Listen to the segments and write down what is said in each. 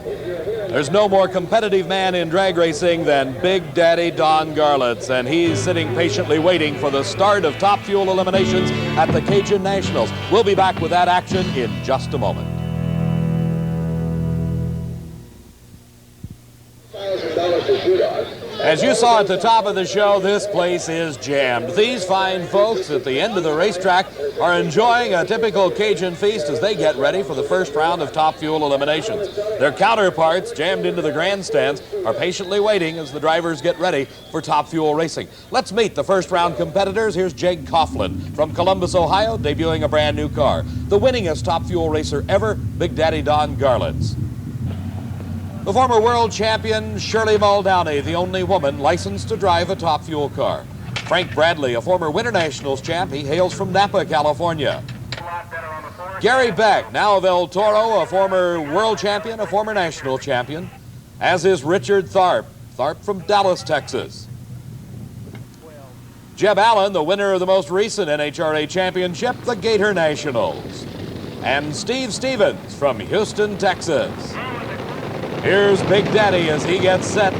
There's no more competitive man in drag racing than Big Daddy Don Garlits, and he's sitting patiently waiting for the start of Top Fuel Eliminations at the Cajun Nationals. We'll be back with that action in just a moment. As you saw at the top of the show, this place is jammed. These fine folks at the end of the racetrack are enjoying a typical Cajun feast as they get ready for the first round of Top Fuel Eliminations. Their counterparts, jammed into the grandstands, are patiently waiting as the drivers get ready for Top Fuel racing. Let's meet the first round competitors. Here's Jegs Coughlin from Columbus, Ohio, debuting a brand new car. The winningest Top Fuel racer ever, Big Daddy Don Garlits. The former world champion, Shirley Muldowney, the only woman licensed to drive a Top Fuel car. Frank Bradley, a former Winter Nationals champ. He hails from Napa, California. Gary Beck, now of El Toro, a former world champion, a former national champion, as is Richard Tharp. Tharp from Dallas, Texas. Jeb Allen, the winner of the most recent NHRA championship, the Gator Nationals. And Steve Stevens from Houston, Texas. Here's Big Daddy as he gets set,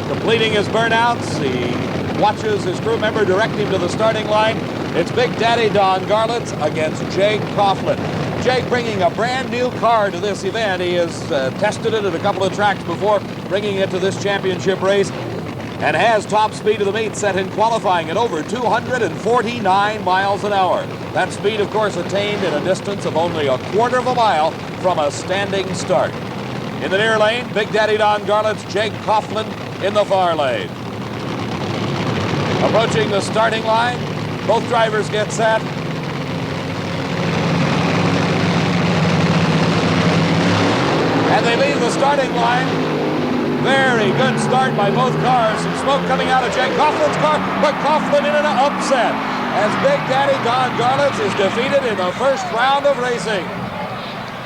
completing his burnouts. He watches his crew member direct him to the starting line. It's Big Daddy Don Garlits against Jegs Coughlin. Jeg bringing a brand new car to this event. He has tested it at a couple of tracks before bringing it to this championship race and has top speed of the meet set in qualifying at over 249 miles an hour. That speed, of course, attained in a distance of only a quarter of a mile from a standing start. In the near lane, Big Daddy Don Garlits, Jegs Coughlin in the far lane. Approaching the starting line, both drivers get set. And they leave the starting line. Very good start by both cars. Some smoke coming out of Jegs Coughlin's car, but Coughlin in an upset as Big Daddy Don Garlits is defeated in the first round of racing.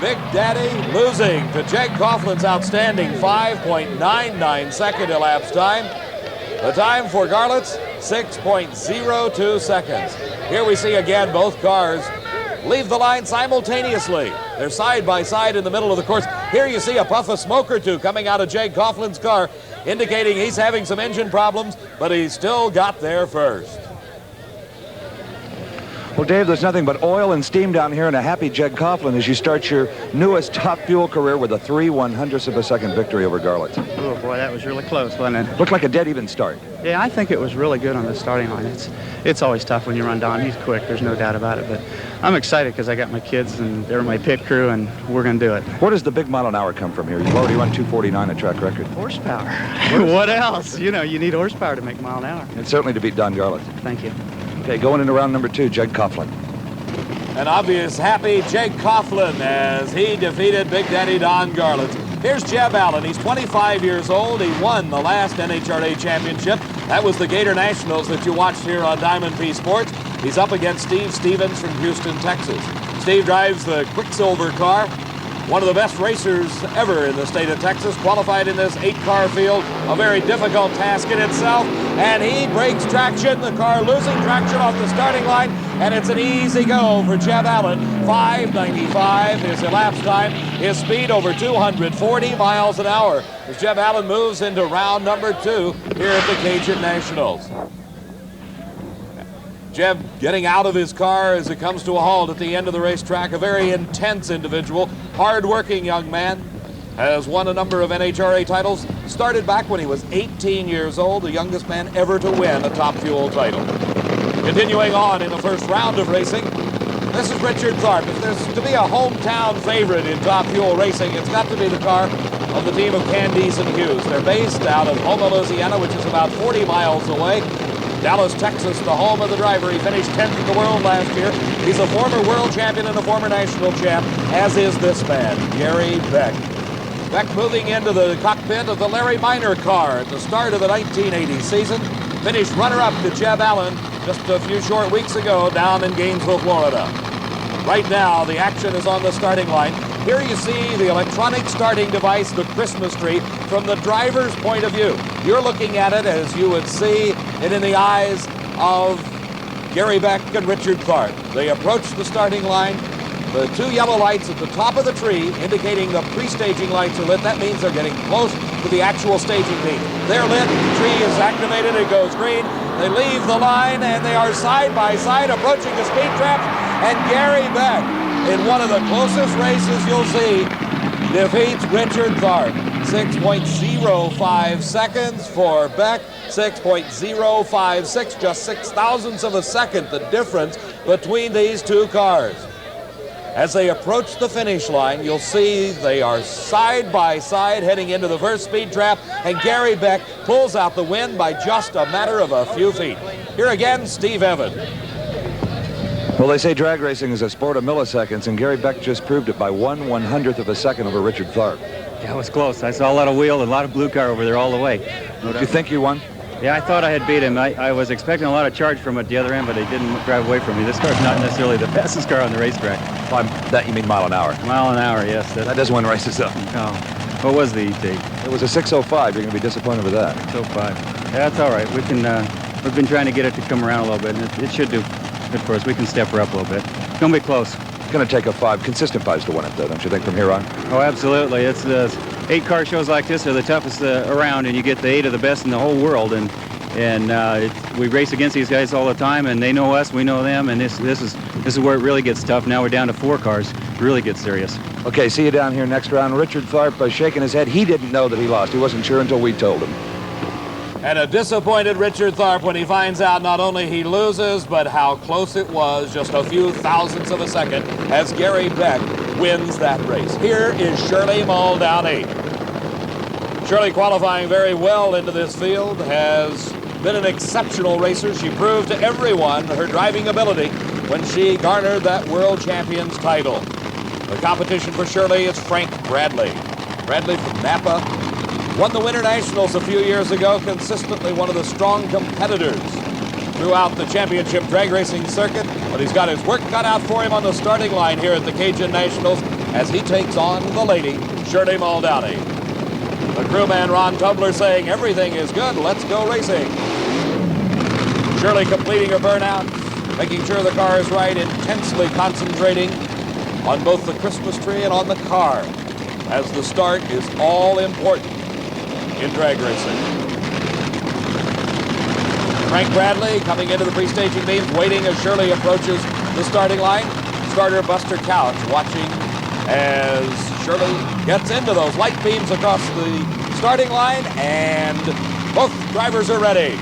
Big Daddy losing to Jegs Coughlin's outstanding 5.99 second elapsed time. The time for Garlits, 6.02 seconds. Here we see again both cars leave the line simultaneously. They're side by side in the middle of the course. Here you see a puff of smoke or two coming out of Jegs Coughlin's car, indicating he's having some engine problems, but he still got there first. Well, Dave, there's nothing but oil and steam down here, and a happy Jegs Coughlin as you start your newest Top Fuel career with a 3/100th of a second victory over Garlits. Oh, boy, that was really close, wasn't it? Looked like a dead even start. Yeah, I think it was really good on the starting line. It's always tough when you run Don. He's quick, there's no doubt about it, but I'm excited because I got my kids and they're my pit crew, and we're going to do it. Where does the big mile an hour come from here? You've already run 249 at track record. Horsepower. What else? You know, you need horsepower to make mile an hour. And certainly to beat Don Garlits. Thank you. Okay, going into round number 2, Jegs Coughlin. An obvious happy Jegs Coughlin as he defeated Big Daddy Don Garlits. Here's Jeb Allen. He's 25 years old. He won the last NHRA championship. That was the Gator Nationals that you watched here on Diamond P Sports. He's up against Steve Stevens from Houston, Texas. Steve drives the Quicksilver car. One of the best racers ever in the state of Texas, qualified in this 8-car field, a very difficult task in itself, and he breaks traction, the car losing traction off the starting line, and it's an easy go for Jeb Allen. 5.95 his elapsed time, his speed over 240 miles an hour as Jeb Allen moves into round number 2 here at the Cajun Nationals. Jeb getting out of his car as it comes to a halt at the end of the racetrack. A very intense individual, hard-working young man, has won a number of NHRA titles. Started back when he was 18 years old, the youngest man ever to win a Top Fuel title. Continuing on in the first round of racing, this is Richard Tharp. If there's to be a hometown favorite in Top Fuel racing, it's got to be the car of the team of Candies and Hughes. They're based out of Houma, Louisiana, which is about 40 miles away. Dallas, Texas, the home of the driver. He finished 10th in the world last year. He's a former world champion and a former national champ, as is this man, Gary Beck. Beck moving into the cockpit of the Larry Minor car at the start of the 1980 season. Finished runner-up to Jeb Allen just a few short weeks ago down in Gainesville, Florida. Right now, the action is on the starting line. Here you see the electronic starting device, the Christmas tree, from the driver's point of view. You're looking at it as you would see it in the eyes of Gary Beck and Richard Tharp. They approach the starting line. The two yellow lights at the top of the tree indicating the pre-staging lights are lit. That means they're getting close to the actual staging beam. They're lit, the tree is activated, it goes green. They leave the line and they are side by side approaching the speed trap. And Gary Beck, in one of the closest races you'll see, defeats Richard Tharp. 6.05 seconds for Beck, 6.056, just 6 thousandths of a second, the difference between these two cars. As they approach the finish line, you'll see they are side by side heading into the first speed trap, and Gary Beck pulls out the win by just a matter of a few feet. Here again, Steve Evans. Well, they say drag racing is a sport of milliseconds, and Gary Beck just proved it by 1/100th of a second over Richard Tharp. Yeah, it was close. I saw a lot of wheel and a lot of blue car over there all the way. Did you think you won? Yeah, I thought I had beat him. I was expecting a lot of charge from at the other end, but he didn't drive away from me. This car's not necessarily the fastest car on the racetrack. By that you mean mile an hour? Mile an hour, yes. That doesn't win races, though. No. What was the ET? It was a 6:05. You're going to be disappointed with that. 6:05. Yeah, that's all right. We can. We've been trying to get it to come around a little bit, and it should do good for us. We can step her up a little bit. It's going to be close. It's going to take a consistent fives to win it, though, don't you think, from here on? Oh, absolutely. It's 8 car shows like this are the toughest around, and you get the 8 of the best in the whole world, and we race against these guys all the time, and they know us, we know them, and this is where it really gets tough. Now we're down to 4 cars. It really gets serious. Okay, see you down here next round. Richard Tharp shaking his head. He didn't know that he lost. He wasn't sure until we told him. And a disappointed Richard Tharp when he finds out not only he loses, but how close it was, just a few thousandths of a second, as Gary Beck wins that race. Here is Shirley Muldowney. Shirley qualifying very well into this field, has been an exceptional racer. She proved to everyone her driving ability when she garnered that World Champions title. The competition for Shirley is Frank Bradley. Bradley from Napa won the Winter Nationals a few years ago, consistently one of the strong competitors throughout the championship drag racing circuit, but he's got his work cut out for him on the starting line here at the Cajun Nationals as he takes on the lady, Shirley Muldowney. The crewman Ron Tubler saying everything is good, let's go racing. Shirley completing her burnout, making sure the car is right, intensely concentrating on both the Christmas tree and on the car, as the start is all important in drag racing. Frank Bradley coming into the pre-staging beams, waiting as Shirley approaches the starting line. Starter Buster Couch watching as Shirley gets into those light beams across the starting line, and both drivers are ready.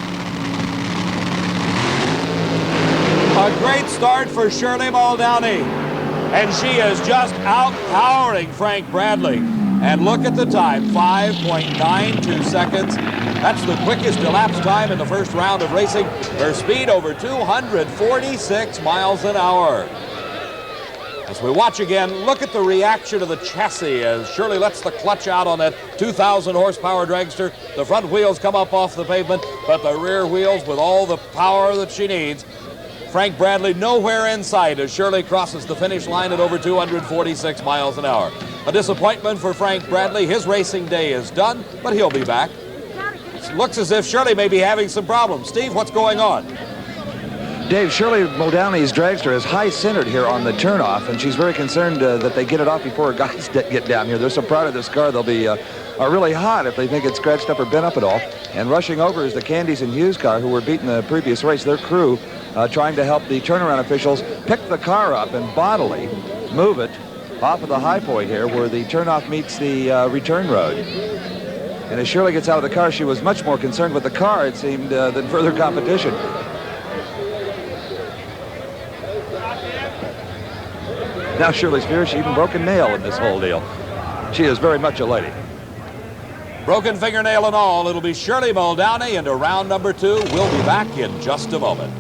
A great start for Shirley Muldowney, and she is just out-powering Frank Bradley. And look at the time, 5.92 seconds. That's the quickest elapsed time in the first round of racing. Her speed over 246 miles an hour. As we watch again, look at the reaction of the chassis as Shirley lets the clutch out on that 2,000 horsepower dragster. The front wheels come up off the pavement, but the rear wheels with all the power that she needs. Frank Bradley nowhere in sight as Shirley crosses the finish line at over 246 miles an hour. A disappointment for Frank Bradley. His racing day is done, but he'll be back. It looks as if Shirley may be having some problems. Steve, what's going on? Dave, Shirley Muldowney's dragster is high-centered here on the turnoff, and she's very concerned that they get it off before her guys get down here. They're so proud of this car, they'll be really hot if they think it's scratched up or bent up at all. And rushing over is the Candies and Hughes car, who were beating the previous race. Their crew trying to help the turnaround officials pick the car up and bodily move it off of the high point here where the turnoff meets the return road. And as Shirley gets out of the car, she was much more concerned with the car, it seemed, than further competition. Now Shirley's fierce. She even broke a nail in this whole deal. She is very much a lady. Broken fingernail and all, it'll be Shirley Muldowney into round number 2. We'll be back in just a moment.